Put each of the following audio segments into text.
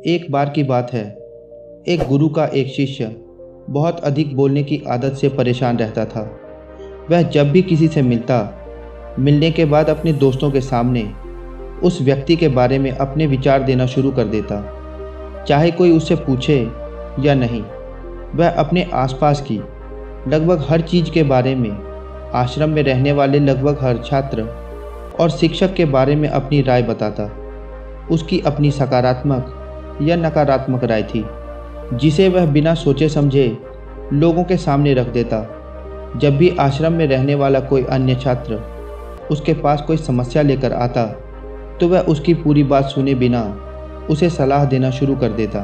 एक बार की बात है। एक गुरु का एक शिष्य बहुत अधिक बोलने की आदत से परेशान रहता था। वह जब भी किसी से मिलने के बाद अपने दोस्तों के सामने उस व्यक्ति के बारे में अपने विचार देना शुरू कर देता, चाहे कोई उससे पूछे या नहीं। वह अपने आसपास की लगभग हर चीज़ के बारे में, आश्रम में रहने वाले लगभग हर छात्र और शिक्षक के बारे में अपनी राय बताता। उसकी अपनी सकारात्मक या नकारात्मक राय थी, जिसे वह बिना सोचे समझे लोगों के सामने रख देता। जब भी आश्रम में रहने वाला कोई अन्य छात्र उसके पास कोई समस्या लेकर आता, तो वह उसकी पूरी बात सुने बिना उसे सलाह देना शुरू कर देता।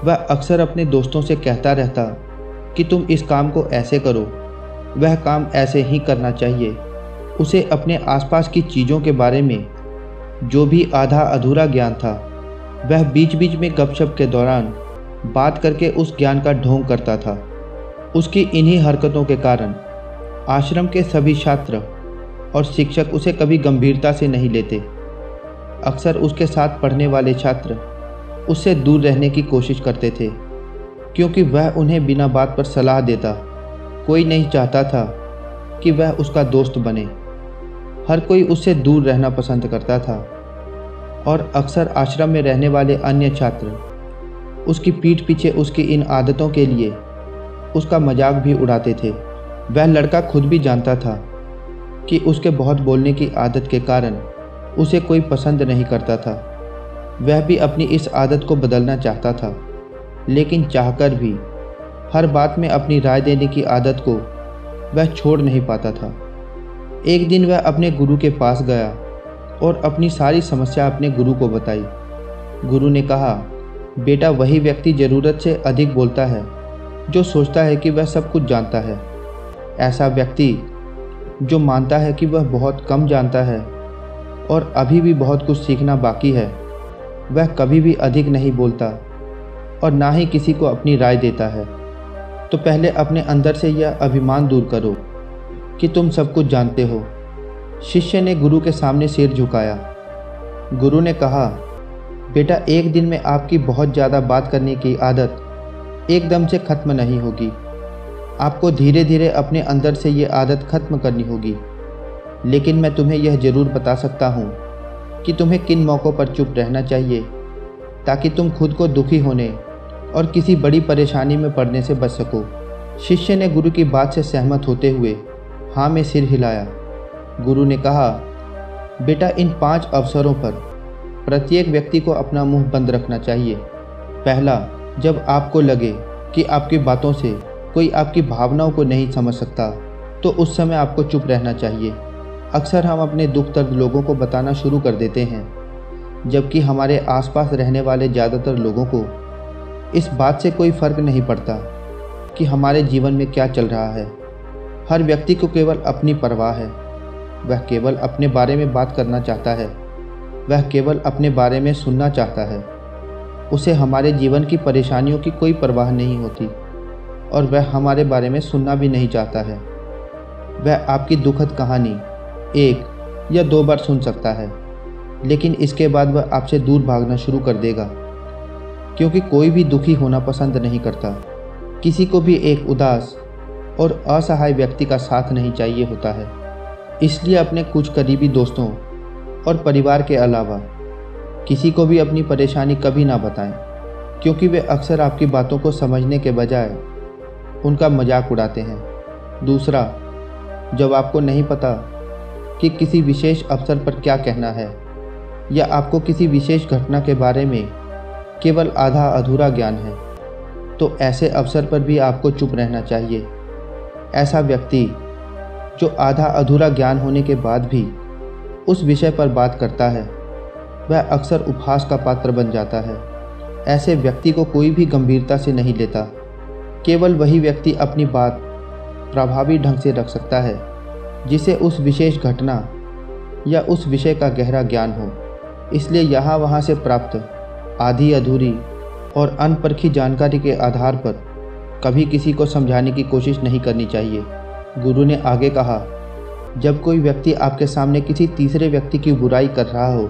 वह अक्सर अपने दोस्तों से कहता रहता कि तुम इस काम को ऐसे करो, वह काम ऐसे ही करना चाहिए। उसे अपने आसपास की चीज़ों के बारे में जो भी आधा अधूरा ज्ञान था, वह बीच बीच में गपशप के दौरान बात करके उस ज्ञान का ढोंग करता था। उसकी इन्हीं हरकतों के कारण आश्रम के सभी छात्र और शिक्षक उसे कभी गंभीरता से नहीं लेते। अक्सर उसके साथ पढ़ने वाले छात्र उससे दूर रहने की कोशिश करते थे, क्योंकि वह उन्हें बिना बात पर सलाह देता। कोई नहीं चाहता था कि वह उसका दोस्त बने। हर कोई उससे दूर रहना पसंद करता था, और अक्सर आश्रम में रहने वाले अन्य छात्र उसकी पीठ पीछे उसकी इन आदतों के लिए उसका मजाक भी उड़ाते थे। वह लड़का खुद भी जानता था कि उसके बहुत बोलने की आदत के कारण उसे कोई पसंद नहीं करता था। वह भी अपनी इस आदत को बदलना चाहता था, लेकिन चाहकर भी हर बात में अपनी राय देने की आदत को वह छोड़ नहीं पाता था। एक दिन वह अपने गुरु के पास गया और अपनी सारी समस्या अपने गुरु को बताई। गुरु ने कहा, बेटा, वही व्यक्ति ज़रूरत से अधिक बोलता है जो सोचता है कि वह सब कुछ जानता है। ऐसा व्यक्ति जो मानता है कि वह बहुत कम जानता है और अभी भी बहुत कुछ सीखना बाकी है, वह कभी भी अधिक नहीं बोलता और ना ही किसी को अपनी राय देता है। तो पहले अपने अंदर से यह अभिमान दूर करो कि तुम सब कुछ जानते हो। शिष्य ने गुरु के सामने सिर झुकाया। गुरु ने कहा, बेटा, एक दिन में आपकी बहुत ज़्यादा बात करने की आदत एकदम से ख़त्म नहीं होगी। आपको धीरे धीरे अपने अंदर से ये आदत ख़त्म करनी होगी। लेकिन मैं तुम्हें यह ज़रूर बता सकता हूँ कि तुम्हें किन मौक़ों पर चुप रहना चाहिए, ताकि तुम खुद को दुखी होने और किसी बड़ी परेशानी में पड़ने से बच सको। शिष्य ने गुरु की बात से सहमत होते हुए हाँ में सिर हिलाया। गुरु ने कहा, बेटा, इन 5 अवसरों पर प्रत्येक व्यक्ति को अपना मुंह बंद रखना चाहिए। पहला, जब आपको लगे कि आपकी बातों से कोई आपकी भावनाओं को नहीं समझ सकता, तो उस समय आपको चुप रहना चाहिए। अक्सर हम अपने दुख दर्द लोगों को बताना शुरू कर देते हैं, जबकि हमारे आसपास रहने वाले ज़्यादातर लोगों को इस बात से कोई फ़र्क नहीं पड़ता कि हमारे जीवन में क्या चल रहा है। हर व्यक्ति को केवल अपनी परवाह है। वह केवल अपने बारे में बात करना चाहता है। वह केवल अपने बारे में सुनना चाहता है। उसे हमारे जीवन की परेशानियों की कोई परवाह नहीं होती, और वह हमारे बारे में सुनना भी नहीं चाहता है। वह आपकी दुखद कहानी 1 या 2 बार सुन सकता है, लेकिन इसके बाद वह आपसे दूर भागना शुरू कर देगा, क्योंकि कोई भी दुखी होना पसंद नहीं करता। किसी को भी एक उदास और असहाय व्यक्ति का साथ नहीं चाहिए होता है। इसलिए अपने कुछ करीबी दोस्तों और परिवार के अलावा किसी को भी अपनी परेशानी कभी ना बताएं, क्योंकि वे अक्सर आपकी बातों को समझने के बजाय उनका मजाक उड़ाते हैं। दूसरा, जब आपको नहीं पता कि किसी विशेष अवसर पर क्या कहना है, या आपको किसी विशेष घटना के बारे में केवल आधा अधूरा ज्ञान है, तो ऐसे अवसर पर भी आपको चुप रहना चाहिए। ऐसा व्यक्ति जो आधा अधूरा ज्ञान होने के बाद भी उस विषय पर बात करता है, वह अक्सर उपहास का पात्र बन जाता है। ऐसे व्यक्ति को कोई भी गंभीरता से नहीं लेता। केवल वही व्यक्ति अपनी बात प्रभावी ढंग से रख सकता है जिसे उस विशेष घटना या उस विषय का गहरा ज्ञान हो। इसलिए यहाँ वहाँ से प्राप्त आधी अधूरी और अनपरखी जानकारी के आधार पर कभी किसी को समझाने की कोशिश नहीं करनी चाहिए। गुरु ने आगे कहा, जब कोई व्यक्ति आपके सामने किसी तीसरे व्यक्ति की बुराई कर रहा हो,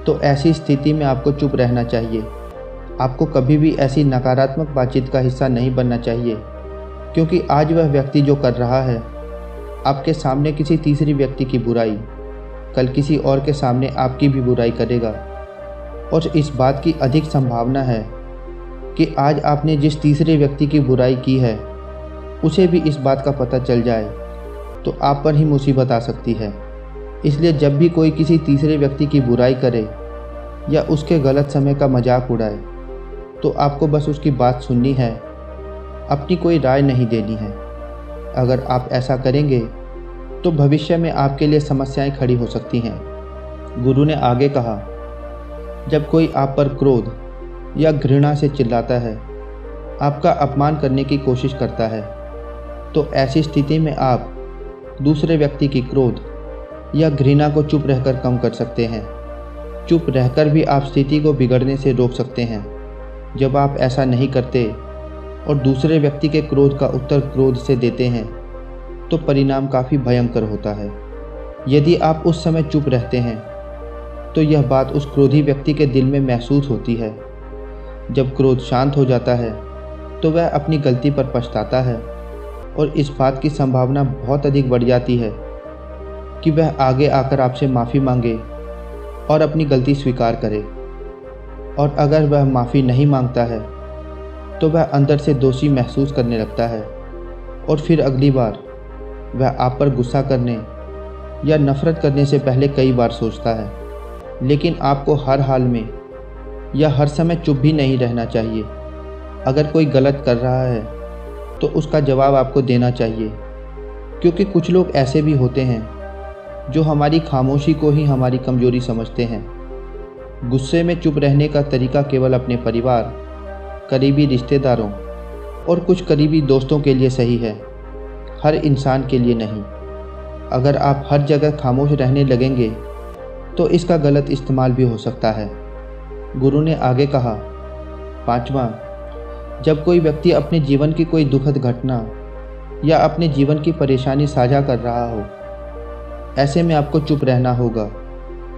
तो ऐसी स्थिति में आपको चुप रहना चाहिए, आपको कभी भी ऐसी नकारात्मक बातचीत का हिस्सा नहीं बनना चाहिए, क्योंकि आज वह व्यक्ति जो कर रहा है आपके सामने किसी तीसरी व्यक्ति की बुराई, कल किसी और के सामने आपकी भी बुराई करेगा। और इस बात की अधिक संभावना है कि आज आपने जिस तीसरे व्यक्ति की बुराई की है उसे भी इस बात का पता चल जाए तो आप पर ही मुसीबत आ सकती है। इसलिए जब भी कोई किसी तीसरे व्यक्ति की बुराई करे या उसके गलत समय का मजाक उड़ाए तो आपको बस उसकी बात सुननी है, अपनी कोई राय नहीं देनी है। अगर आप ऐसा करेंगे तो भविष्य में आपके लिए समस्याएं खड़ी हो सकती हैं। गुरु ने आगे कहा, जब कोई आप पर क्रोध या घृणा से चिल्लाता है, आपका अपमान करने की कोशिश करता है, तो ऐसी स्थिति में आप दूसरे व्यक्ति की क्रोध या घृणा को चुप रहकर कम कर सकते हैं। चुप रहकर भी आप स्थिति को बिगड़ने से रोक सकते हैं। जब आप ऐसा नहीं करते और दूसरे व्यक्ति के क्रोध का उत्तर क्रोध से देते हैं तो परिणाम काफ़ी भयंकर होता है। यदि आप उस समय चुप रहते हैं तो यह बात उस क्रोधी व्यक्ति के दिल में महसूस होती है। जब क्रोध शांत हो जाता है तो वह अपनी गलती पर पछताता है और इस बात की संभावना बहुत अधिक बढ़ जाती है कि वह आगे आकर आपसे माफ़ी मांगे और अपनी गलती स्वीकार करे। और अगर वह माफ़ी नहीं मांगता है तो वह अंदर से दोषी महसूस करने लगता है और फिर अगली बार वह आप पर गुस्सा करने या नफरत करने से पहले कई बार सोचता है। लेकिन आपको हर हाल में या हर समय चुप भी नहीं रहना चाहिए। अगर कोई गलत कर रहा है तो उसका जवाब आपको देना चाहिए, क्योंकि कुछ लोग ऐसे भी होते हैं जो हमारी खामोशी को ही हमारी कमजोरी समझते हैं। गुस्से में चुप रहने का तरीका केवल अपने परिवार, करीबी रिश्तेदारों और कुछ करीबी दोस्तों के लिए सही है, हर इंसान के लिए नहीं। अगर आप हर जगह खामोश रहने लगेंगे तो इसका गलत इस्तेमाल भी हो सकता है। गुरु ने आगे कहा, 5वां, जब कोई व्यक्ति अपने जीवन की कोई दुखद घटना या अपने जीवन की परेशानी साझा कर रहा हो, ऐसे में आपको चुप रहना होगा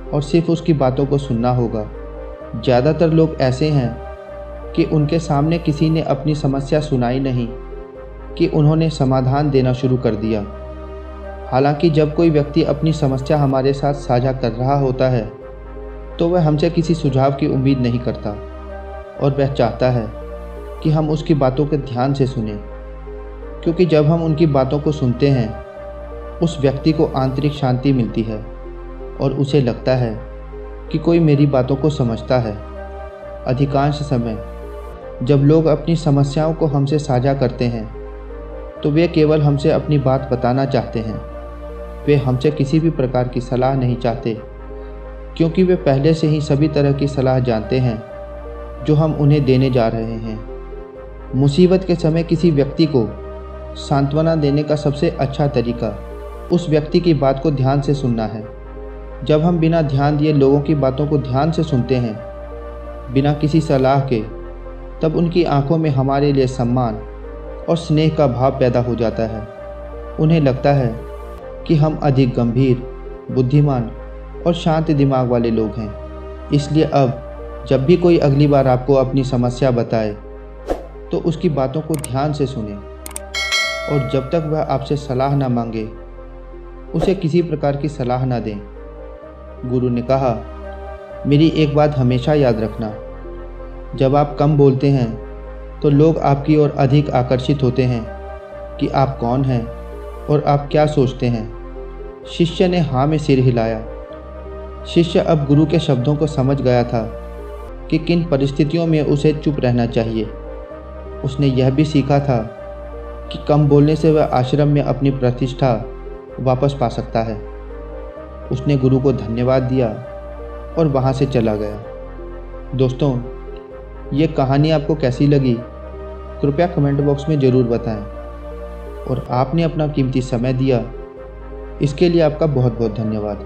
और सिर्फ उसकी बातों को सुनना होगा। ज़्यादातर लोग ऐसे हैं कि उनके सामने किसी ने अपनी समस्या सुनाई नहीं कि उन्होंने समाधान देना शुरू कर दिया। हालांकि जब कोई व्यक्ति अपनी समस्या हमारे साथ साझा कर रहा होता है तो वह हमसे किसी सुझाव की उम्मीद नहीं करता और वह चाहता है कि हम उसकी बातों को ध्यान से सुनें, क्योंकि जब हम उनकी बातों को सुनते हैं उस व्यक्ति को आंतरिक शांति मिलती है और उसे लगता है कि कोई मेरी बातों को समझता है। अधिकांश समय जब लोग अपनी समस्याओं को हमसे साझा करते हैं तो वे केवल हमसे अपनी बात बताना चाहते हैं। वे हमसे किसी भी प्रकार की सलाह नहीं चाहते, क्योंकि वे पहले से ही सभी तरह की सलाह जानते हैं जो हम उन्हें देने जा रहे हैं। मुसीबत के समय किसी व्यक्ति को सांत्वना देने का सबसे अच्छा तरीका उस व्यक्ति की बात को ध्यान से सुनना है। जब हम बिना ध्यान दिए लोगों की बातों को ध्यान से सुनते हैं, बिना किसी सलाह के, तब उनकी आंखों में हमारे लिए सम्मान और स्नेह का भाव पैदा हो जाता है। उन्हें लगता है कि हम अधिक गंभीर, बुद्धिमान और शांत दिमाग वाले लोग हैं। इसलिए अब जब भी कोई अगली बार आपको अपनी समस्या बताए तो उसकी बातों को ध्यान से सुनें और जब तक वह आपसे सलाह ना मांगे उसे किसी प्रकार की सलाह ना दें। गुरु ने कहा, मेरी एक बात हमेशा याद रखना, जब आप कम बोलते हैं तो लोग आपकी ओर अधिक आकर्षित होते हैं कि आप कौन हैं और आप क्या सोचते हैं। शिष्य ने हाँ में सिर हिलाया। शिष्य अब गुरु के शब्दों को समझ गया था कि किन परिस्थितियों में उसे चुप रहना चाहिए। उसने यह भी सीखा था कि कम बोलने से वह आश्रम में अपनी प्रतिष्ठा वापस पा सकता है। उसने गुरु को धन्यवाद दिया और वहाँ से चला गया। दोस्तों, ये कहानी आपको कैसी लगी कृपया कमेंट बॉक्स में ज़रूर बताएं और आपने अपना कीमती समय दिया, इसके लिए आपका बहुत बहुत धन्यवाद।